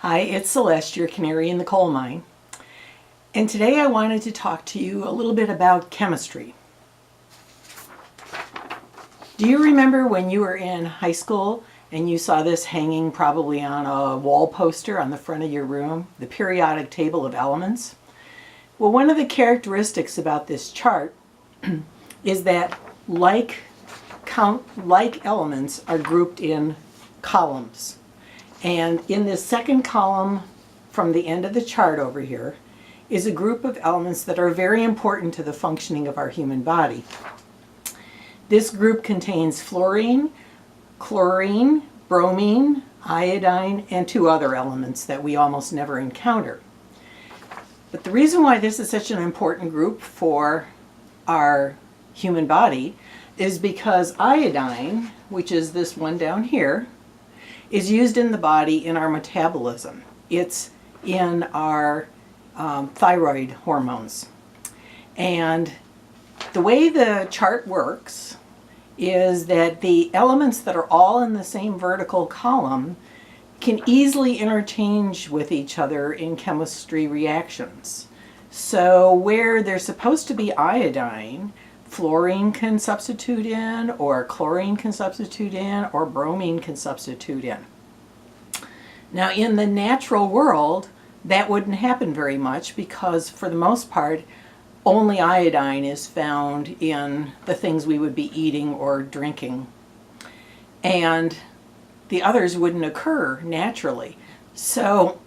Hi, it's Celeste, your canary in the coal mine. And today I wanted to talk to you a little bit about chemistry. Do you remember when you were in high school and you saw this hanging probably on a wall poster on the front of your room, the periodic table of elements? Well, one of the characteristics about this chart is that like elements are grouped in columns. And in this second column from the end of the chart over here is a group of elements that are very important to the functioning of our human body. This group contains fluorine, chlorine, bromine, iodine, and two other elements that we almost never encounter. But the reason why this is such an important group for our human body is because iodine, which is this one down here, is used in the body in our metabolism. It's in our thyroid hormones. And the way the chart works is that the elements that are all in the same vertical column can easily interchange with each other in chemistry reactions. So where there's supposed to be iodine, fluorine can substitute in, or chlorine can substitute in, or bromine can substitute in. Now in the natural world, that wouldn't happen very much because for the most part, only iodine is found in the things we would be eating or drinking. And the others wouldn't occur naturally. So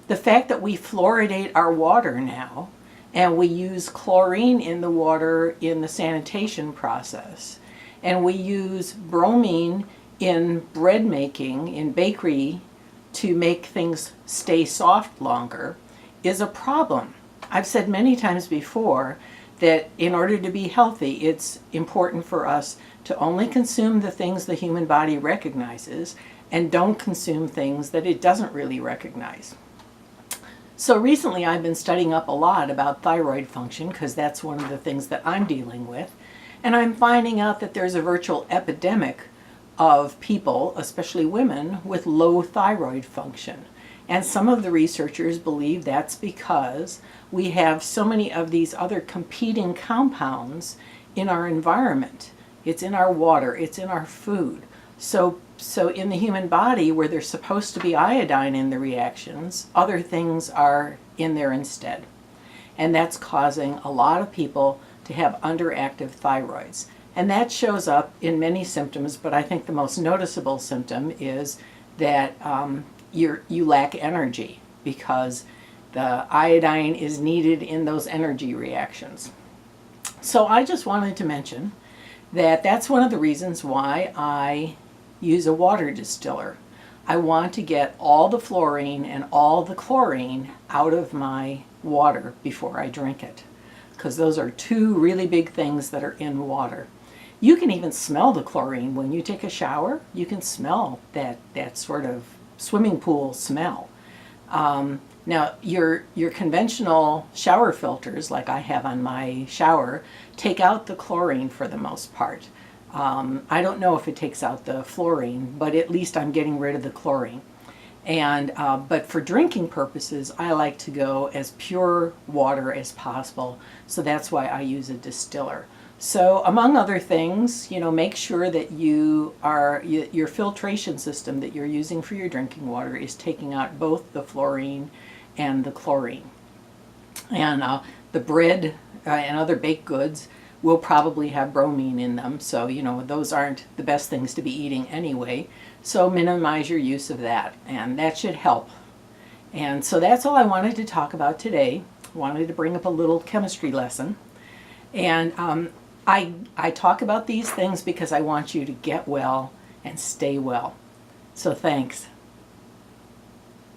the fact that we fluoridate our water now, and we use chlorine in the water in the sanitation process, and we use bromine in bread making, in bakery, to make things stay soft longer, is a problem. I've said many times before that in order to be healthy, it's important for us to only consume the things the human body recognizes and don't consume things that it doesn't really recognize. So recently I've been studying up a lot about thyroid function because that's one of the things that I'm dealing with. And I'm finding out that there's a virtual epidemic of people, especially women, with low thyroid function. And some of the researchers believe that's because we have so many of these other competing compounds in our environment. It's in our water, it's in our food. So in the human body, where there's supposed to be iodine in the reactions, other things are in there instead. And that's causing a lot of people to have underactive thyroids. And that shows up in many symptoms, but I think the most noticeable symptom is that you lack energy because the iodine is needed in those energy reactions. So I just wanted to mention that that's one of the reasons why I use a water distiller. I want to get all the fluorine and all the chlorine out of my water before I drink it, because those are two really big things that are in water. You can even smell the chlorine when you take a shower. You can smell that sort of swimming pool smell. Now your conventional shower filters, like I have on my shower, take out the chlorine for the most part. I don't know if it takes out the fluorine, but at least I'm getting rid of the chlorine. And but for drinking purposes, I like to go as pure water as possible. So that's why I use a distiller. So among other things, make sure that your filtration system that you're using for your drinking water is taking out both the fluorine and the chlorine. And the bread and other baked goods will probably have bromine in them, so those aren't the best things to be eating anyway, so minimize your use of that, and that should help. And so that's all I wanted to talk about today. Wanted to bring up a little chemistry lesson, and I talk about these things because I want you to get well and stay well. So thanks.